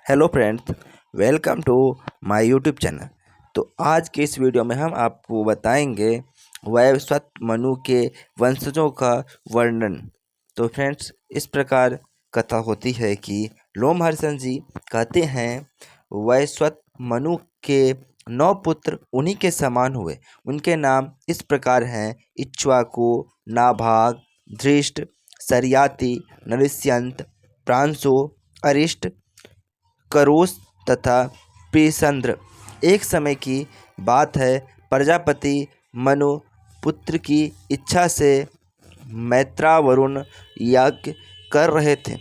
Hello friends, welcome to my YouTube channel. तो आज के इस वीडियो में हम आपको बताएंगे वैवस्वत मनु के वंशजों का वर्णन। तो फ्रेंड्स, इस प्रकार कथा होती है कि लोमहर्षण जी कहते हैं वैवस्वत मनु के 9 पुत्र उन्हीं के समान हुए। उनके नाम इस प्रकार हैं: इक्ष्वाकु, नाभाग, धृष्ट, सरियाति, नरिष्यंत, प्रांशु, अरिष्ट, करोस तथा प्रियचंद्र। एक समय की बात है, प्रजापति मनु पुत्र की इच्छा से मैत्रावरुण यज्ञ कर रहे थे।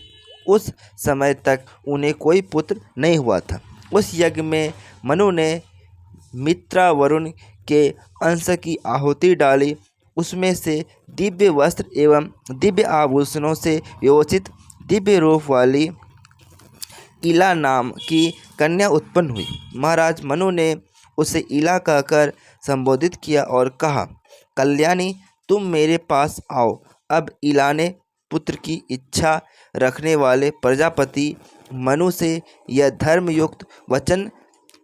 उस समय तक उन्हें कोई पुत्र नहीं हुआ था। उस यज्ञ में मनु ने मित्रावरुण के अंश की आहुति डाली। उसमें से दिव्य वस्त्र एवं दिव्य आभूषणों से व्यवस्थित दिव्य रूप वाली इला नाम की कन्या उत्पन्न हुई। महाराज मनु ने उसे इला कहकर संबोधित किया और कहा, कल्याणी, तुम मेरे पास आओ। अब इला ने पुत्र की इच्छा रखने वाले प्रजापति मनु से यह धर्मयुक्त वचन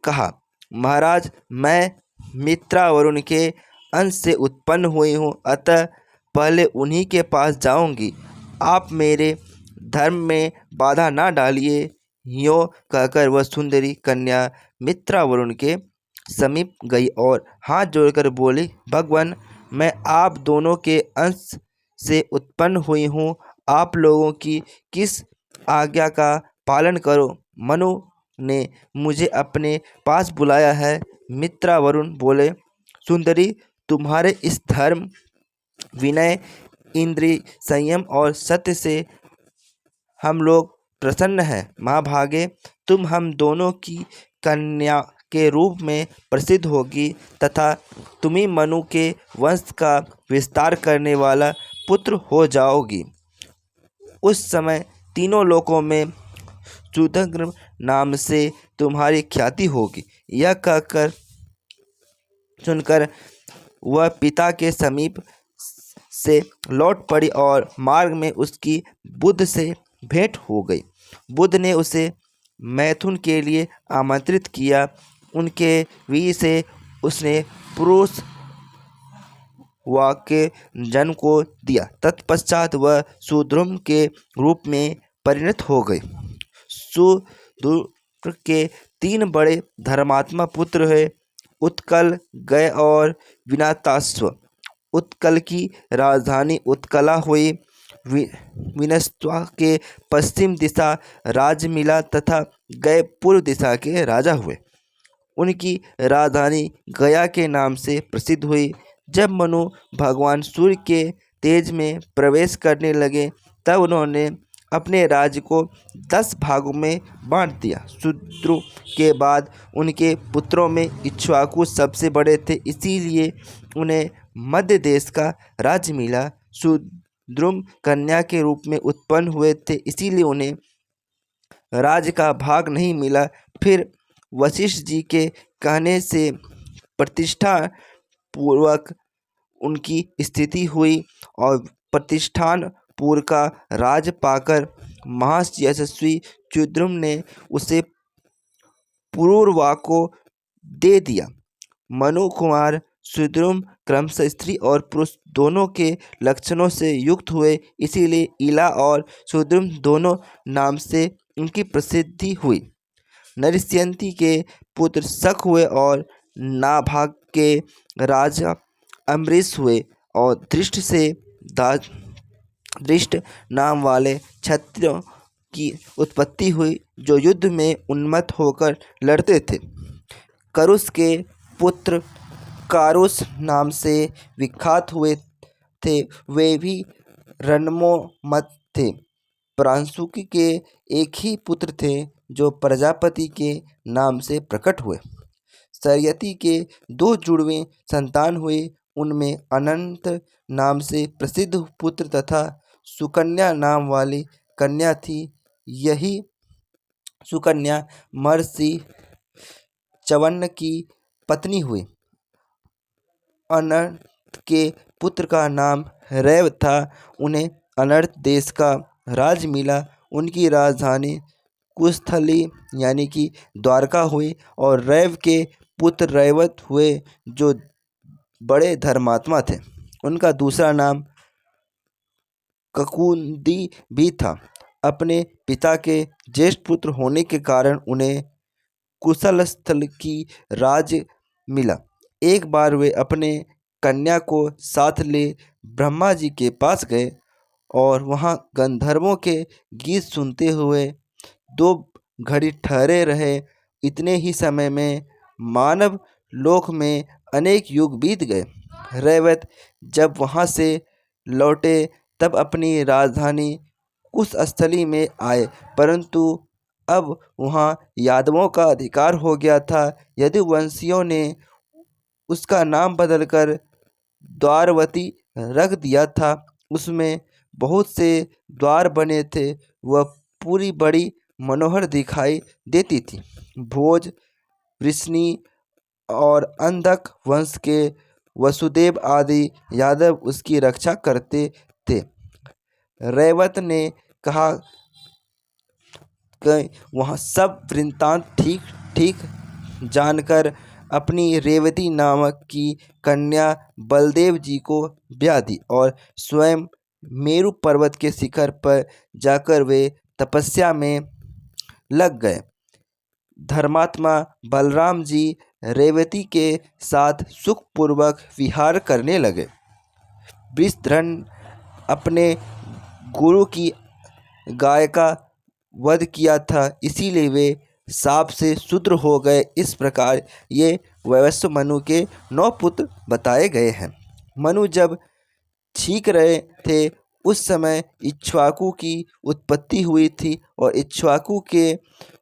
कहा, महाराज, मैं मित्रावरुण के अंश से उत्पन्न हुई हूँ, अतः पहले उन्हीं के पास जाऊंगी। आप मेरे धर्म में बाधा ना डालिए। यो कहकर वह सुंदरी कन्या मित्रावरुण के समीप गई और हाथ जोड़कर बोली, भगवान, मैं आप दोनों के अंश से उत्पन्न हुई हूँ। आप लोगों की किस आज्ञा का पालन करो। मनु ने मुझे अपने पास बुलाया है। मित्रावरुण बोले, सुंदरी, तुम्हारे इस धर्म, विनय, इंद्रिय संयम और सत्य से हम लोग प्रसन्न है। महाभागे, तुम हम दोनों की कन्या के रूप में प्रसिद्ध होगी तथा तुम्ही मनु के वंश का विस्तार करने वाला पुत्र हो जाओगी। उस समय तीनों लोकों में सुदग्र नाम से तुम्हारी ख्याति होगी। यह कहकर सुनकर वह पिता के समीप से लौट पड़ी और मार्ग में उसकी बुद्ध से भेंट हो गई। बुद्ध ने उसे मैथुन के लिए आमंत्रित किया। उनके वीर से उसने पुरुष वाक्य जन्म को दिया। तत्पश्चात वह सुद्रुम के रूप में परिणत हो गई। सुद्रुम के 3 बड़े धर्मात्मा पुत्र हैं, उत्कल, गय और विनाताश्व। उत्कल की राजधानी उत्कला हुई। विनस्वा के पश्चिम दिशा राज्य मिला तथा गए पूर्व दिशा के राजा हुए। उनकी राजधानी गया के नाम से प्रसिद्ध हुई। जब मनु भगवान सूर्य के तेज में प्रवेश करने लगे, तब उन्होंने अपने राज्य को 10 भागों में बांट दिया। शूद्र के बाद उनके पुत्रों में इक्ष्वाकु सबसे बड़े थे, इसीलिए उन्हें मध्य देश का राज्य मिला। शूद्रुम कन्या के रूप में उत्पन्न हुए थे, इसीलिए उन्हें राज्य का भाग नहीं मिला। फिर वशिष्ठ जी के कहने से प्रतिष्ठा पूर्वक उनकी स्थिति हुई और प्रतिष्ठान पुर का राज पाकर महायशस्वी शूद्रुम ने उसे पुरुरवा को दे दिया। मनु कुमार शूद्रुम क्रमशः स्त्री और पुरुष दोनों के लक्षणों से युक्त हुए, इसीलिए इला और शूद्रुम दोनों नाम से उनकी प्रसिद्धि हुई। नरिष्यंती के पुत्र शक हुए और नाभाग के राजा अम्बरीश हुए और धृष्ट से धृष्ट नाम वाले क्षत्रियों की उत्पत्ति हुई, जो युद्ध में उन्मत्त होकर लड़ते थे। करुष के पुत्र कारुस नाम से विख्यात हुए थे, वे भी रणमोन्मत्त थे। प्रांशुकी के एक ही पुत्र थे, जो प्रजापति के नाम से प्रकट हुए। सरियति के 2 जुड़वे संतान हुए, उनमें अनंत नाम से प्रसिद्ध पुत्र तथा सुकन्या नाम वाली कन्या थी। यही सुकन्या महर्षि च्यवन की पत्नी हुई। अनर्थ के पुत्र का नाम रैव था। उन्हें अनर्थ देश का राज्य मिला। उनकी राजधानी कुशस्थली यानी कि द्वारका हुई, और रैव के पुत्र रैवत हुए जो बड़े धर्मात्मा थे। उनका दूसरा नाम ककुंदी भी था। अपने पिता के ज्येष्ठ पुत्र होने के कारण उन्हें कुशलस्थल की राज्य मिला। एक बार वे अपने कन्या को साथ ले ब्रह्मा जी के पास गए और वहाँ गंधर्वों के गीत सुनते हुए 2 घड़ी ठहरे रहे। इतने ही समय में मानव लोक में अनेक युग बीत गए। रैवत जब वहाँ से लौटे तब अपनी राजधानी कुशस्थली में आए, परंतु अब वहाँ यादवों का अधिकार हो गया था। यदुवंशियों ने उसका नाम बदलकर द्वारवती रख दिया था। उसमें बहुत से द्वार बने थे। वह पूरी बड़ी मनोहर दिखाई देती थी। भोज, वृष्णि और अंधक वंश के वसुदेव आदि यादव उसकी रक्षा करते थे। रैवत ने कहा कि वहाँ सब वृत्तांत ठीक ठीक जानकर अपनी रेवती नामक की कन्या बलदेव जी को ब्याह दी और स्वयं मेरु पर्वत के शिखर पर जाकर वे तपस्या में लग गए। धर्मात्मा बलराम जी रेवती के साथ सुखपूर्वक विहार करने लगे। वृषधन अपने गुरु की गाय का वध किया था, इसीलिए वे साप से शूद्र हो गए। इस प्रकार ये वैवस्व मनु के 9 पुत्र बताए गए हैं। मनु जब छींक रहे थे उस समय इक्ष्वाकु की उत्पत्ति हुई थी और इक्ष्वाकु के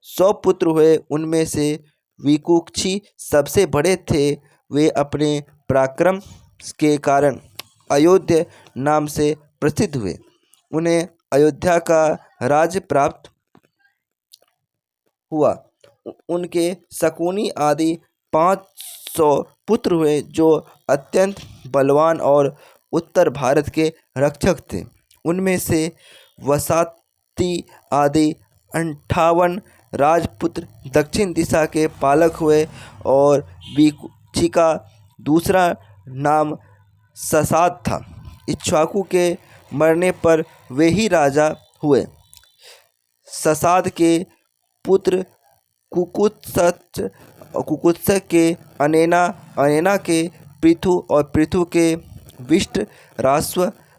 100 पुत्र हुए। उनमें से विकुक्षी सबसे बड़े थे। वे अपने पराक्रम के कारण अयोध्या नाम से प्रसिद्ध हुए। उन्हें अयोध्या का राज्य प्राप्त हुआ। उनके शकुनी आदि 500 पुत्र हुए जो अत्यंत बलवान और उत्तर भारत के रक्षक थे। उनमें से वसाती आदि 58 राजपुत्र दक्षिण दिशा के पालक हुए और विकुक्षी का दूसरा नाम ससाद था। इक्ष्वाकु के मरने पर वे ही राजा हुए। ससाद के पुत्र कुकुत्स के अनेना, अनेना के पृथु और पृथु के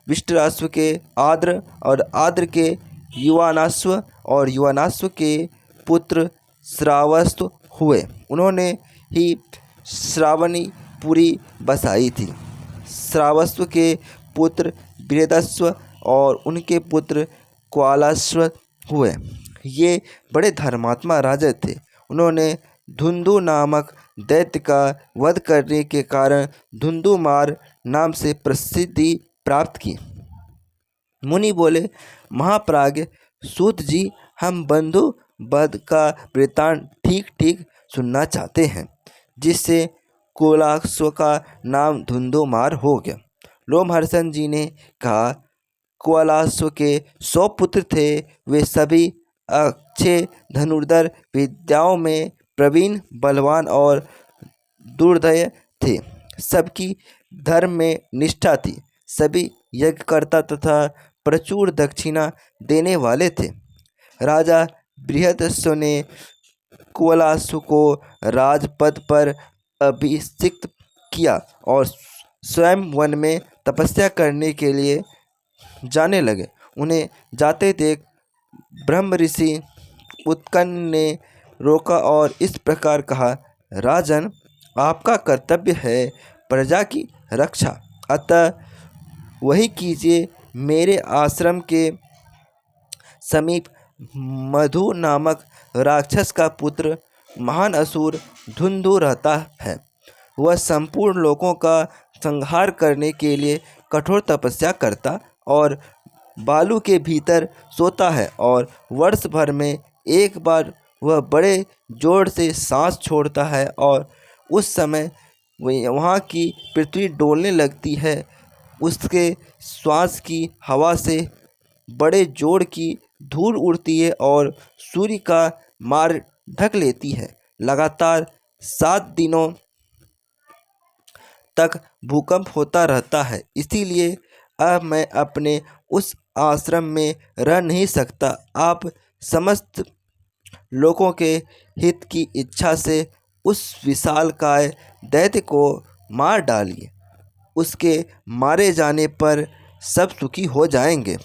विष्टराश्व के आद्र और आद्र के युवानाश्व और युवानाश्व के पुत्र श्रावस्व हुए। उन्होंने ही श्रावणीपुरी बसाई थी। श्रावस्व के पुत्र बृहदस्व और उनके पुत्र क्वालाश्व हुए। ये बड़े धर्मात्मा राजा थे। उन्होंने धुंधु नामक दैत्य का वध करने के कारण धुंधुमार नाम से प्रसिद्धि प्राप्त की। मुनि बोले, महाप्राज्ञ सूत जी, हम बंधु वध का वृत्तांत ठीक ठीक सुनना चाहते हैं, जिससे कुलाश्व का नाम धुंधुमार हो गया। लोमहर्षण जी ने कहा, कुलाश्व के 100 पुत्र थे। वे सभी अच्छे धनुर्धर, विद्याओं में प्रवीण, बलवान और दुर्धेय थे। सबकी धर्म में निष्ठा थी। सभी यज्ञकर्ता तथा प्रचुर दक्षिणा देने वाले थे। राजा बृहदस्व ने कुलाश्व को राजपद पर अभिषिक्त किया और स्वयं वन में तपस्या करने के लिए जाने लगे। उन्हें जाते देख ब्रह्म ऋषि उत्कन ने रोका और इस प्रकार कहा, राजन, आपका कर्तव्य है प्रजा की रक्षा, अतः वही कीजिए। मेरे आश्रम के समीप मधु नामक राक्षस का पुत्र महान असुर धुंधु रहता है। वह संपूर्ण लोगों का संहार करने के लिए कठोर तपस्या करता और बालू के भीतर सोता है और वर्ष भर में एक बार वह बड़े जोर से सांस छोड़ता है और उस समय वहाँ की पृथ्वी डोलने लगती है। उसके श्वास की हवा से बड़े जोर की धूल उड़ती है और सूर्य का मार्ग ढक लेती है। लगातार 7 दिनों तक भूकंप होता रहता है। इसीलिए अब मैं अपने उस आश्रम में रह नहीं सकता। आप समस्त लोगों के हित की इच्छा से उस विशालकाय दैत्य को मार डालिए। उसके मारे जाने पर सब सुखी हो जाएंगे।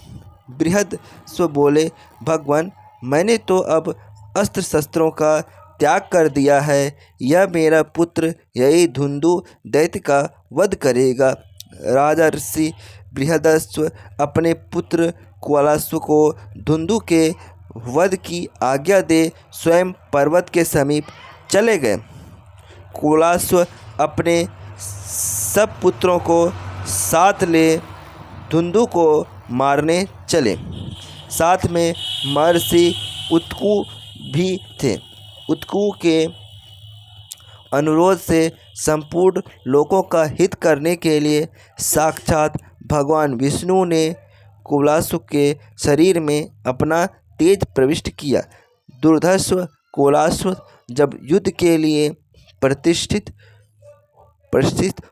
बृहदस्व बोले, भगवान, मैंने तो अब अस्त्र शस्त्रों का त्याग कर दिया है। यह मेरा पुत्र यही धुंधु दैत्य का वध करेगा। राजा ऋषि बृहदस्व अपने पुत्र कुलास्व को धुंधु के वध की आज्ञा दे स्वयं पर्वत के समीप चले गए। कुलास्व अपने सब पुत्रों को साथ ले धुंधु को मारने चले। साथ में महर्षि उत्कु भी थे। उत्कु के अनुरोध से संपूर्ण लोकों का हित करने के लिए साक्षात भगवान विष्णु ने कुलास्व के शरीर में अपना तेज प्रविष्ट किया। दुर्धर्ष कुलास्व जब युद्ध के लिए प्रतिष्ठित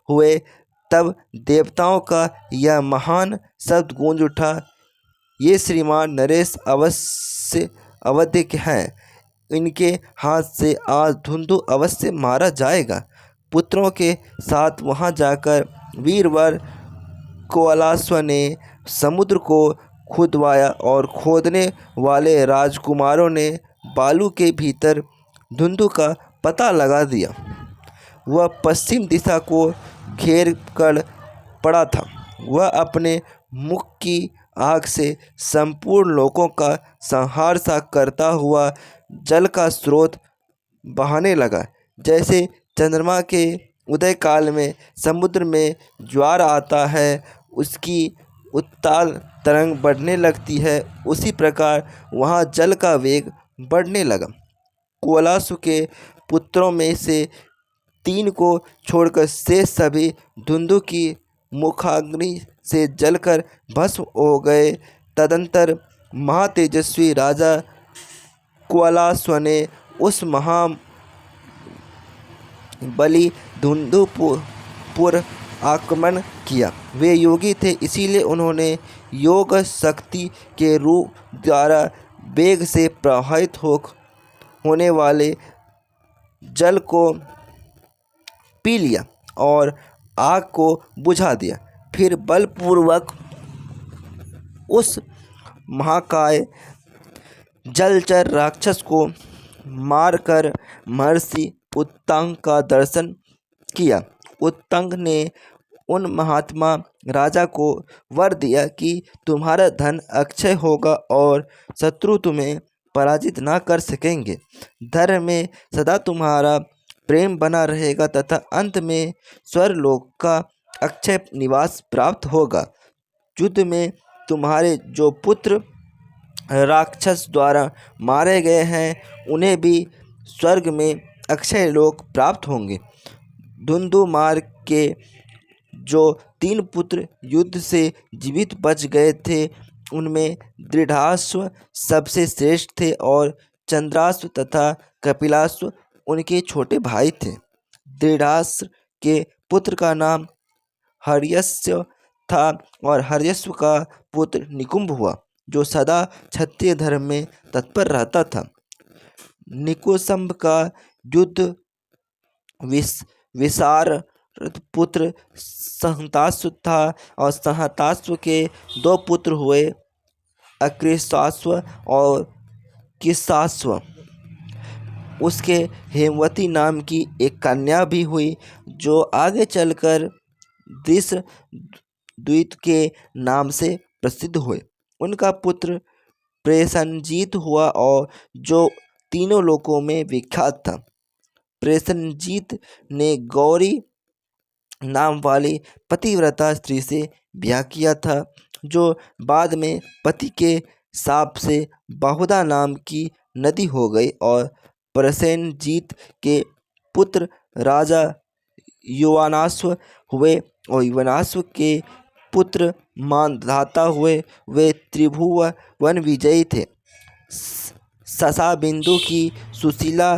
हुए तब देवताओं का यह महान शब्द गूंज उठा, ये श्रीमान नरेश अवश्य अवध्य के हैं। इनके हाथ से आज धुंधु अवश्य मारा जाएगा। पुत्रों के साथ वहां जाकर वीरवर कुलास्व ने समुद्र को खुदवाया और खोदने वाले राजकुमारों ने बालू के भीतर धुंधु का पता लगा दिया। वह पश्चिम दिशा को घेर कर पड़ा था। वह अपने मुख की आग से संपूर्ण लोगों का संहार सा करता हुआ जल का स्रोत बहाने लगा। जैसे चंद्रमा के उदय काल में समुद्र में ज्वार आता है, उसकी उत्ताल तरंग बढ़ने लगती है, उसी प्रकार वहाँ जल का वेग बढ़ने लगा। कुलास्व के पुत्रों में से 3 को छोड़कर शेष सभी धुंधु की मुखाग्नि से जलकर भस्म हो गए। तदंतर महातेजस्वी राजा कुलास्व ने उस महाबली धुंधुपुर आक्रमण किया। वे योगी थे, इसीलिए उन्होंने योग शक्ति के रूप द्वारा वेग से प्रवाहित होने वाले जल को पी लिया और आग को बुझा दिया। फिर बलपूर्वक उस महाकाय जलचर राक्षस को मारकर महर्षि उत्तंग का दर्शन किया। उत्तंग ने उन महात्मा राजा को वर दिया कि तुम्हारा धन अक्षय होगा और शत्रु तुम्हें पराजित ना कर सकेंगे। धर्म में सदा तुम्हारा प्रेम बना रहेगा तथा अंत में स्वर्गलोक का अक्षय निवास प्राप्त होगा। युद्ध में तुम्हारे जो पुत्र राक्षस द्वारा मारे गए हैं उन्हें भी स्वर्ग में अक्षय लोक प्राप्त होंगे। धुंधुमार के जो 3 पुत्र युद्ध से जीवित बच गए थे उनमें दृढ़ाश्व सबसे श्रेष्ठ थे और चंद्राश्व तथा कपिलाश्व उनके छोटे भाई थे। दृढ़ाश्व के पुत्र का नाम हर्यश्व था और हर्यश्व का पुत्र निकुंभ हुआ, जो सदा क्षत्रिय धर्म में तत्पर रहता था। निकुंभ का युद्ध विशार पुत्र सहताश्व था और सहताश्व के 2 पुत्र हुए, अकृशाश्व और किशाश्व। उसके हेमवती नाम की एक कन्या भी हुई, जो आगे चलकर दृष्टद्युम्न के नाम से प्रसिद्ध हुए। उनका पुत्र प्रसेनजीत हुआ और जो तीनों लोकों में विख्यात था। प्रसेनजीत ने गौरी नाम वाली पतिव्रता स्त्री से ब्याह किया था, जो बाद में पति के शाप से बहुधा नाम की नदी हो गई। और प्रसेनजीत के पुत्र राजा युवानाश्व हुए और युवानाश्व के पुत्र मानधाता हुए। वे त्रिभुवन विजयी थे। ससाबिंदु की सुशीला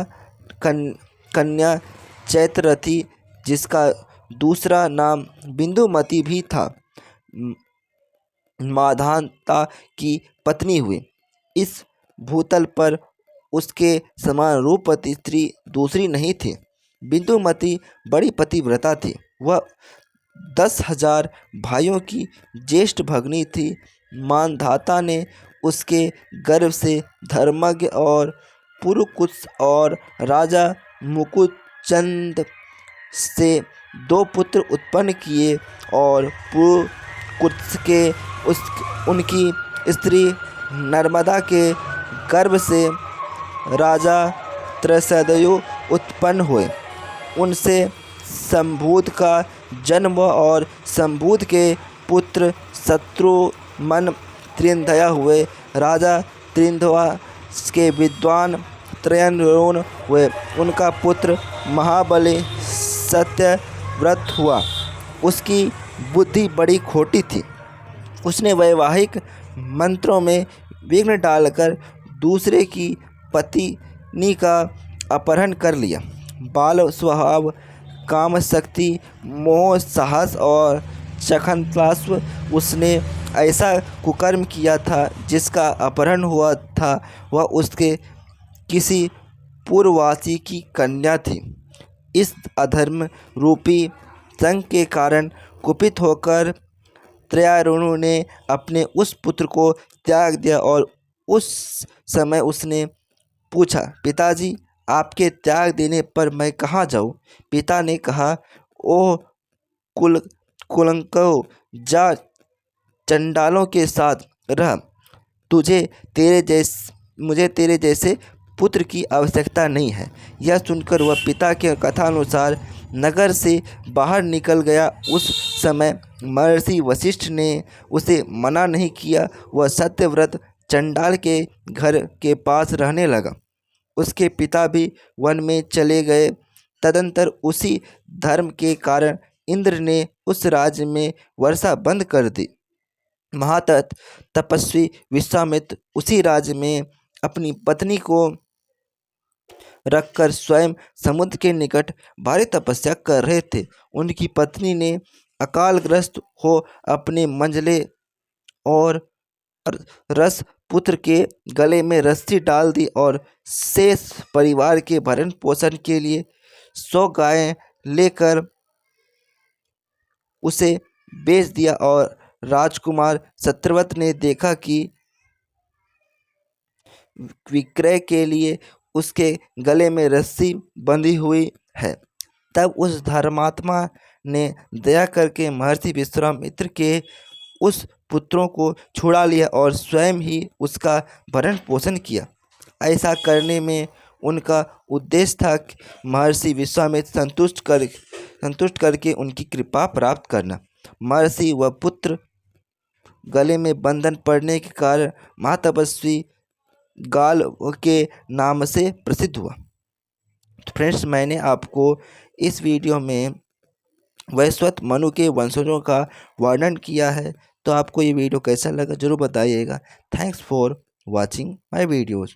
कन्या चैत्ररथी, जिसका दूसरा नाम बिंदुमती भी था, मांधाता की पत्नी हुई। इस भूतल पर उसके समान रूपवती स्त्री दूसरी नहीं थी। बिंदुमती बड़ी पतिव्रता थी। वह 10,000 भाइयों की ज्येष्ठ भगिनी थी। मांधाता ने उसके गर्भ से धर्मज्ञ और पुरुकुत्स और राजा मुकुटचंद से 2 पुत्र उत्पन्न किए और पुरुकुत्स के उनकी स्त्री नर्मदा के गर्भ से राजा त्रैसदयु उत्पन्न हुए। उनसे संबुध का जन्म हुआ और संबुध के पुत्र शत्रुमन त्रिंधया हुए। राजा त्रिंधवा के विद्वान त्रयंद्रोण हुए। उनका पुत्र महाबली सत्यव्रत हुआ। उसकी बुद्धि बड़ी खोटी थी। उसने वैवाहिक मंत्रों में विघ्न डालकर दूसरे की पत्नी का अपहरण कर लिया। बाल स्वभाव, काम शक्ति, मोह, साहस और चखनत्वास्व, उसने ऐसा कुकर्म किया था जिसका अपहरण हुआ था वह उसके किसी पूर्ववासी की कन्या थी। इस अधर्म रूपी संग के कारण कुपित होकर त्रयारुणु ने अपने उस पुत्र को त्याग दिया और उस समय उसने पूछा, पिताजी, आपके त्याग देने पर मैं कहाँ जाऊँ? पिता ने कहा, ओह कुलंको, जा चंडालों के साथ रह। मुझे तेरे जैसे पुत्र की आवश्यकता नहीं है। यह सुनकर वह पिता के कथानुसार नगर से बाहर निकल गया। उस समय महर्षि वशिष्ठ ने उसे मना नहीं किया। वह सत्यव्रत चंडाल के घर के पास रहने लगा। उसके पिता भी वन में चले गए। तदंतर उसी धर्म के कारण इंद्र ने उस राज्य में वर्षा बंद कर दी। तपस्वी विश्वामित्र उसी राज्य में अपनी पत्नी को रखकर स्वयं समुद्र के निकट भारी तपस्या कर रहे थे। उनकी पत्नी ने अकालग्रस्त हो अपने मंझले और रस पुत्र के गले में रस्सी डाल दी और शेष परिवार के भरण पोषण के लिए 100 गायें लेकर उसे बेच दिया। और राजकुमार सत्यव्रत ने देखा कि विक्रय के लिए उसके गले में रस्सी बंधी हुई है। तब उस धर्मात्मा ने दया करके महर्षि विश्वामित्र के उस पुत्रों को छुड़ा लिया और स्वयं ही उसका भरण पोषण किया। ऐसा करने में उनका उद्देश्य था कि महर्षि विश्वामित्र संतुष्ट करके उनकी कृपा प्राप्त करना। महर्षि व पुत्र गले में बंधन पड़ने के कारण महातपस्वी गाल के नाम से प्रसिद्ध हुआ। तो फ्रेंड्स, मैंने आपको इस वीडियो में वैवस्वत मनु के वंशजों का वर्णन किया है। तो आपको ये वीडियो कैसा लगा जरूर बताइएगा। Thanks for watching my videos.